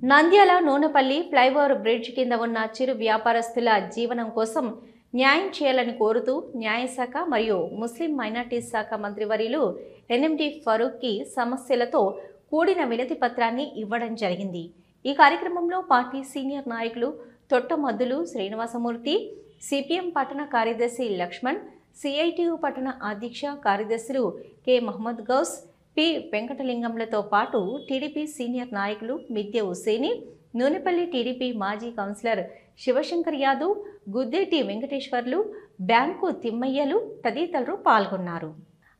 Nandyal Nunepalli flyover bridge కింద ఉన్న చిరు వ్యాపారస్తుల జీవనం కోసం న్యాయం చేయాలని కోరుతూ న్యాయశాఖ మరియు ముస్లిం మైనార్టీస్ శాఖ మంత్రివర్యులు ఎన్ఎండి ఫరూక్కి సమస్యలతో కూడిన వినతి పత్రాన్ని ఇవ్వడం జరిగింది. ఈ కార్యక్రమంలో పార్టీ సీనియర్ నాయకులు తొట్టమద్దులు శ్రీనివాసమూర్తి, సిపిఎం పట్టణ కార్యదర్శి లక్ష్మణ్, సిఐటియు పట్టణ అధ్యక్ష కార్యదర్శులు కె మహమ్మద్ గౌస్, పి వెంకటలింగంలతో పాటు టీడీపీ సీనియర్ నాయకులు మిద్దె హుసేని, నూనెపల్లి టీడీపీ మాజీ కౌన్సిలర్ శివశంకర్ యాదవ్, గుద్దేటి వెంకటేశ్వర్లు, బ్యాంకు తిమ్మయ్యలు తదితరులు పాల్గొన్నారు.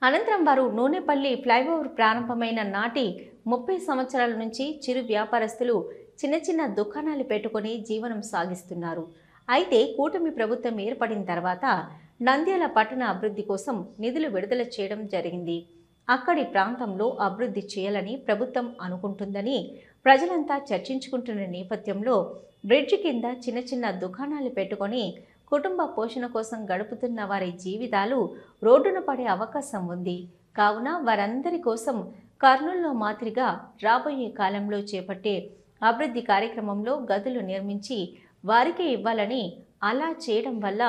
అనంతరం వారు నూనెపల్లి ఫ్లైఓవర్ ప్రారంభమైన నాటి 30 సంవత్సరాల నుంచి చిరు వ్యాపారస్తులు చిన్న చిన్న దుకాణాలు పెట్టుకుని జీవనం సాగిస్తున్నారు. అయితే కూటమి ప్రభుత్వం ఏర్పడిన తర్వాత నంద్యాల పట్టణ అభివృద్ధి కోసం నిధులు విడుదల చేయడం జరిగింది. అక్కడి ప్రాంతంలో అభివృద్ధి చేయాలని ప్రభుత్వం అనుకుంటుందని ప్రజలంతా చర్చించుకుంటున్న నేపథ్యంలో బ్రిడ్జి కింద చిన్న చిన్న దుకాణాలు పెట్టుకొని కుటుంబ పోషణ కోసం గడుపుతున్న వారి జీవితాలు రోడ్డున పడే అవకాశం ఉంది. కావున వారందరి కోసం కర్నూలులో మాదిరిగా రాబోయే కాలంలో చేపట్టే అభివృద్ధి కార్యక్రమంలో గదులు నిర్మించి వారికే ఇవ్వాలని, అలా చేయడం వల్ల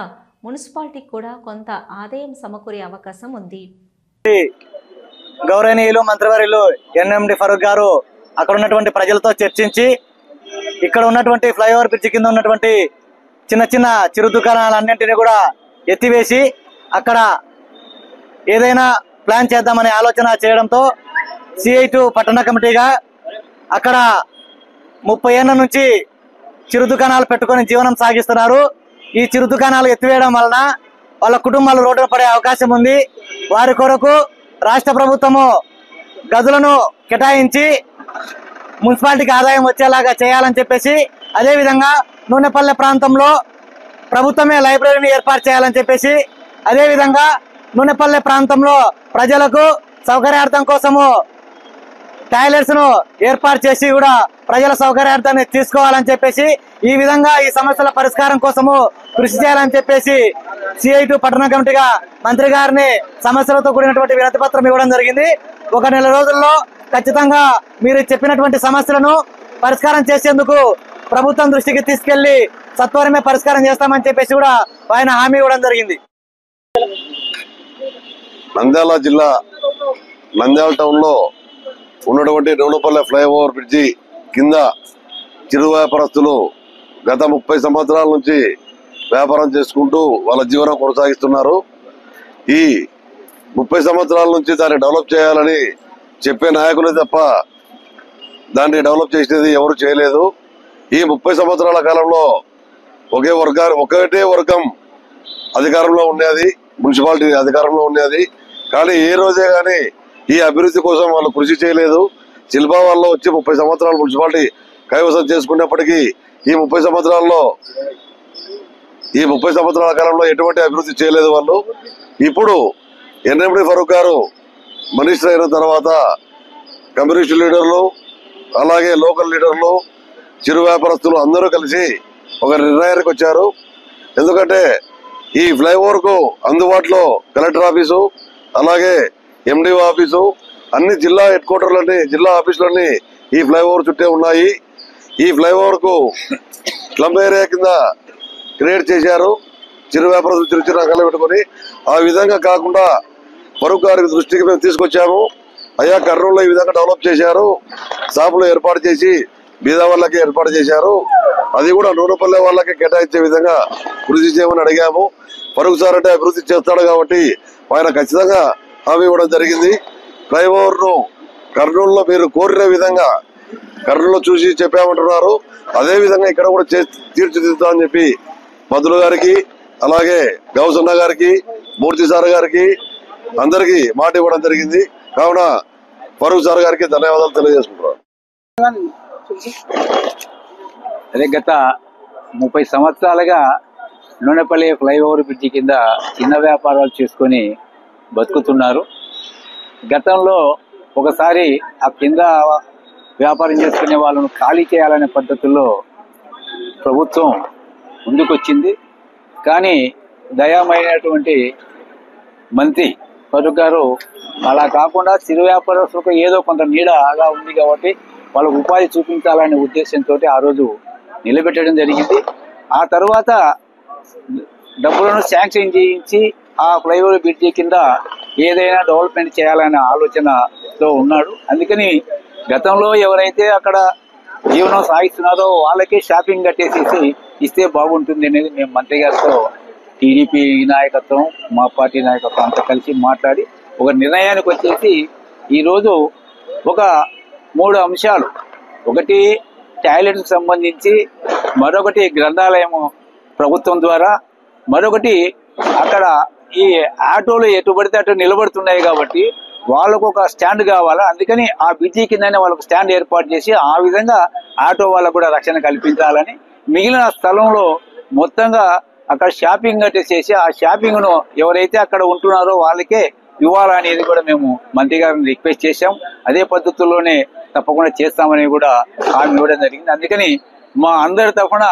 మున్సిపాలిటీకి కూడా కొంత ఆదాయం సమకూరే అవకాశం ఉంది. గౌరవనీయులు మంత్రివర్యులు ఎన్ఎండి ఫరూక్ గారు అక్కడ ఉన్నటువంటి ప్రజలతో చర్చించి ఇక్కడ ఉన్నటువంటి ఫ్లైఓవర్ బ్రిడ్జ్ కింద ఉన్నటువంటి చిన్న చిన్న చిరు దుకాణాలన్నింటినీ కూడా ఎత్తివేసి అక్కడ ఏదైనా ప్లాన్ చేద్దామనే ఆలోచన చేయడంతో సిఐ2 పట్టణ కమిటీగా అక్కడ 30 ఏళ్ల నుంచి చిరు దుకాణాలు పెట్టుకొని జీవనం సాగిస్తున్నారు. ఈ చిరు దుకాణాలు ఎత్తివేయడం వలన వాళ్ళ కుటుంబాలు రోడ్డున పడే అవకాశం ఉంది. వారి కొరకు రాష్ట్ర ప్రభుత్వము గదులను కేటాయించి మున్సిపాలిటీకి ఆదాయం వచ్చేలాగా చేయాలని చెప్పేసి, అదేవిధంగా నూనెపల్లె ప్రాంతంలో ప్రభుత్వమే లైబ్రరీని ఏర్పాటు చేయాలని చెప్పేసి, అదేవిధంగా నూనెపల్లె ప్రాంతంలో ప్రజలకు సౌకర్యార్థం కోసము టాయిలెట్స్ ను ఏర్పాటు చేసి కూడా ప్రజల సౌకర్యార్థాన్ని తీసుకోవాలని చెప్పేసి, ఈ విధంగా ఈ సమస్యల పరిష్కారం కోసము కృషి చేయాలని చెప్పేసి సిఐ2 పట్టణ కమిటీగా మంత్రి గారిని సమస్యలతో కూడినటువంటి వినతి పత్రం ఇవ్వడం జరిగింది. 1 నెల రోజుల్లో ఖచ్చితంగా మీరు చెప్పినటువంటి సమస్యలను పరిష్కారం చేసేందుకు ప్రభుత్వం దృష్టికి తీసుకెళ్లి సత్వరమే పరిష్కారం చేస్తామని చెప్పేసి కూడా ఆయన హామీ ఇవ్వడం జరిగింది. నంద్యాల జిల్లా నంద్యాల టౌన్ లో ఉన్నటువంటి నూనెపల్లె ఫ్లైఓవర్ బ్రిడ్జి కింద చిరు వ్యాపారస్తులు గత 30 సంవత్సరాల నుంచి వ్యాపారం చేసుకుంటూ వాళ్ళ జీవనం కొనసాగిస్తున్నారు. ఈ 30 సంవత్సరాల నుంచి దాన్ని డెవలప్ చేయాలని చెప్పే నాయకులే తప్ప దాన్ని డెవలప్ చేసేది ఎవరు చేయలేదు. ఈ 30 సంవత్సరాల కాలంలో ఒకటే వర్గం అధికారంలో ఉండేది, మున్సిపాలిటీ అధికారంలో ఉండేది. కానీ ఏ రోజే కానీ ఈ అభివృద్ధి కోసం వాళ్ళు కృషి చేయలేదు. శిల్పా వాళ్ళు వచ్చి 30 సంవత్సరాలు మున్సిపాలిటీ కైవసం చేసుకున్నప్పటికీ ఈ 30 సంవత్సరాల కాలంలో ఎటువంటి అభివృద్ధి చేయలేదు వాళ్ళు. ఇప్పుడు ఎన్ఎండి ఫరూక్ గారు మినిస్టర్ అయిన తర్వాత కమ్యూనిస్ట్ లీడర్లు, అలాగే లోకల్ లీడర్లు, చిరు వ్యాపారస్తులు అందరూ కలిసి ఒక నిర్ణయానికి వచ్చారు. ఎందుకంటే ఈ ఫ్లైఓవర్ కు అందుబాటులో కలెక్టర్ ఆఫీసు, అలాగే ఎండిఓ ఆఫీసు, అన్ని జిల్లా హెడ్ క్వార్టర్లన్నీ, జిల్లా ఆఫీసులన్నీ ఈ ఫ్లైఓవర్ చుట్టే ఉన్నాయి. ఈ ఫ్లైఓవర్ కు స్లమ్ ఏరియా కింద క్రియేట్ చేశారు. చిరు వ్యాపారస్తులు చిరు చిరు రంగాలు పెట్టుకుని ఆ విధంగా కాకుండా ఫరూక్ గారి దృష్టికి మేము తీసుకొచ్చాము. అయ్యా కర్నూలులో ఈ విధంగా డెవలప్ చేశారు, షాపులు ఏర్పాటు చేసి బీద వాళ్ళకి ఏర్పాటు చేశారు, అది కూడా నూనెపల్లె వాళ్ళకి కేటాయించే విధంగా కృషి చేయమని అడిగాము. ఫరూక్ సార్ అంటే అభివృద్ధి చేస్తాడు కాబట్టి ఆయన ఖచ్చితంగా హామీ ఇవ్వడం జరిగింది. ఫ్లైఓవర్ ను కర్నూలులో మీరు కోరిన విధంగా కర్నూలులో చూసి చెప్పామంటున్నారు. అదే విధంగా ఇక్కడ కూడా తీర్చిదిద్దామని చెప్పి మంత్రులు గారికి, అలాగే గౌసన్న గారికి, మూర్తి సార్ గారికి అందరికి మాట ఇవ్వడం జరిగింది. కావున ఫరూక్ సార్ గారికి ధన్యవాదాలు తెలియజేసుకుంటున్నారు. అదే గత 30 సంవత్సరాలుగా నూనెపల్లి ఫ్లైఓవర్ బ్రిడ్జి కింద చిన్న వ్యాపారాలు చేసుకొని బతుకుతున్నారు. గతంలో ఒకసారి ఆ కింద వ్యాపారం చేసుకునే వాళ్ళను ఖాళీ చేయాలనే పద్ధతుల్లో ప్రభుత్వం ముందుకొచ్చింది. కానీ దయామైనటువంటి మంత్రి ఫరూక్ గారు అలా కాకుండా చిరు వ్యాపారస్తులకు ఏదో కొంత నీడగా ఉంది కాబట్టి వాళ్ళకు ఉపాధి చూపించాలనే ఉద్దేశంతో ఆ రోజు నిలబెట్టడం జరిగింది. ఆ తర్వాత డబ్బులను శాంక్షన్ చేయించి ఆ ఫ్లైఓవర్ బ్రిడ్జి కింద ఏదైనా డెవలప్మెంట్ చేయాలనే ఆలోచనతో ఉన్నాడు. అందుకని గతంలో ఎవరైతే అక్కడ జీవనం సాగిస్తున్నారో వాళ్ళకే షాపింగ్ కట్టేసేసి ఇస్తే బాగుంటుంది అనేది మేము మంత్రి గారితో టీడీపీ నాయకత్వం, మా పార్టీ నాయకత్వం అంతా కలిసి మాట్లాడి ఒక నిర్ణయానికి వచ్చేసి ఈరోజు ఒక 3 అంశాలు, ఒకటి టాయిలెట్కి సంబంధించి, మరొకటి గ్రంథాలయము ప్రభుత్వం ద్వారా, మరొకటి అక్కడ ఈ ఆటోలు ఎటు పడితే అటు నిలబడుతున్నాయి కాబట్టి వాళ్ళకు ఒక స్టాండ్ కావాలా, అందుకని ఆ బ్రిడ్జి కిందనే వాళ్ళకు స్టాండ్ ఏర్పాటు చేసి ఆ విధంగా ఆటో వాళ్ళకు కూడా రక్షణ కల్పించాలని, మిగిలిన స్థలంలో మొత్తంగా అక్కడ షాపింగ్ కట్టేసేసి ఆ షాపింగ్ ను ఎవరైతే అక్కడ ఉంటున్నారో వాళ్ళకే ఇవ్వాలనేది కూడా మేము మంత్రి గారిని రిక్వెస్ట్ చేశాం. అదే పద్ధతుల్లోనే తప్పకుండా చేస్తామని కూడా హామీ ఇవ్వడం జరిగింది. అందుకని మా అందరి తరఫున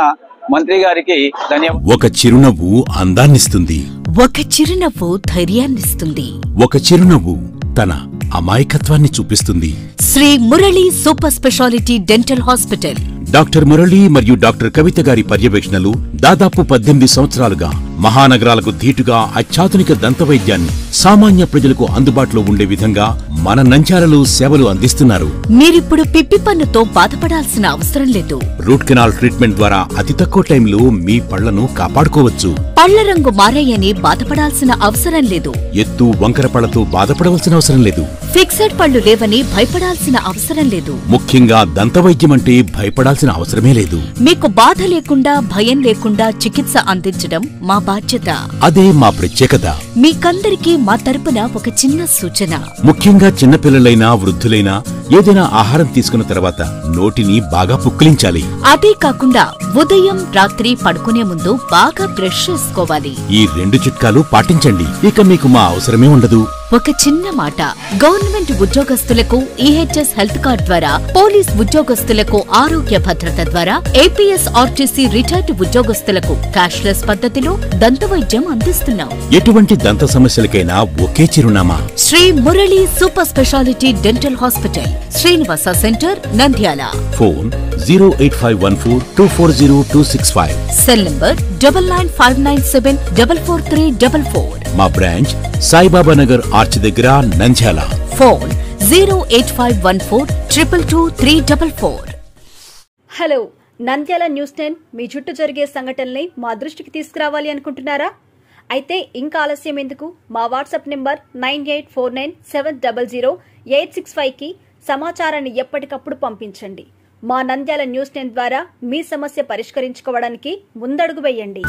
మంత్రి గారికి ధన్యవాదాలు. ఒక చిరునవ్వు అందాన్నిస్తుంది, ఒక చిరునవ్వు ధైర్యాన్నిస్తుంది, ఒక చిరునవ్వు తన అమాయకత్వాన్ని చూపిస్తుంది. Shri Murali super speciality dental hospital. Doctor Murali మరియు డాక్టర్ కవిత గారి పర్యవేక్షణలు దాదాపు 18 సంవత్సరాలుగా మహానగరాలకు ధీటుగా అత్యాధునిక దంతవైద్యాన్ని సామాన్య ప్రజలకు అందుబాటులో ఉండే విధంగా మన నంద్యాలలో సేవలు అందిస్తున్నారు. మీరిప్పుడు పిప్పి పన్నుతో బాధపడాల్సిన అవసరం లేదు. రూట్ కెనాల్ ట్రీట్మెంట్ ద్వారా అతి తక్కువ టైంలో మీ పళ్లను కాపాడుకోవచ్చు. పళ్ల రంగు మారాయని బాధపడాల్సిన అవసరం లేదు. ఎత్తు వంకర పళ్లతో బాధపడవలసిన అవసరం లేదు. ఫిక్సెడ్ పళ్లు లేవని భయపడాల్సిన అవసరం లేదు. ముఖ్యంగా దంతవైద్యం అంటే భయపడాల్సిన అవసరమే లేదు. మీకు బాధ లేకుండా, భయం లేకుండా చికిత్స అందించడం మా బాధ్యత. అదే మా ప్రత్యేకత. మీకందరికీ మా తరపున ఒక చిన్న సూచన. ముఖ్యంగా చిన్నపిల్లలైనా వృద్ధులైనా ఏదైనా ఆహారం తీసుకున్న తర్వాత నోటిని బాగా పుక్కిలించాలి. అదే కాకుండా ఉదయం రాత్రి పడుకునే ముందు బాగా బ్రష్ చేసుకోవాలి. ఈ 2 చిట్కాలు పాటించండి, ఇక మీకు మా అవసరమే ఉండదు. ఒక చిన్న మాట, గవర్నమెంట్ ఉద్యోగస్తులకు ఈహెచ్ఎస్ హెల్త్ కార్డ్ ద్వారా, పోలీస్ ఉద్యోగస్తులకు ఆరోగ్య భద్రత ద్వారా, ఏపీఎస్ ఆర్టీసీ రిటైర్డ్ ఉద్యోగస్తులకు క్యాష్లెస్ పద్ధతిలో దంతవైద్యం అందిస్తున్నాం. ఎటువంటి దంత సమస్యలకైనా ఒకే చిరునామా, Shri Murali super speciality dental hospital, Srinivasa centre, Nandyal. Phone 08514240265. Cell number 9959744344. మా బ్రాంచ్ సాయిబాబా నగర్ ఆర్చ్ దగ్గర, Nandyal. Phone 08514222344. Hello, Nandyal news 10 మీ చుట్టూ జరిగే సంఘటనల్ని మా దృష్టికి తీసుకురావాలి అనుకుంటున్నారా? అయితే ఇంకా ఆలస్యం ఎందుకు? మా వాట్సాప్ నెంబర్ 9849700865కి సమాచారాన్ని ఎప్పటికప్పుడు పంపించండి. మా నంద్యాల న్యూస్ 10 ద్వారా మీ సమస్య పరిష్కరించుకోవడానికి ముందడుగు వేయండి.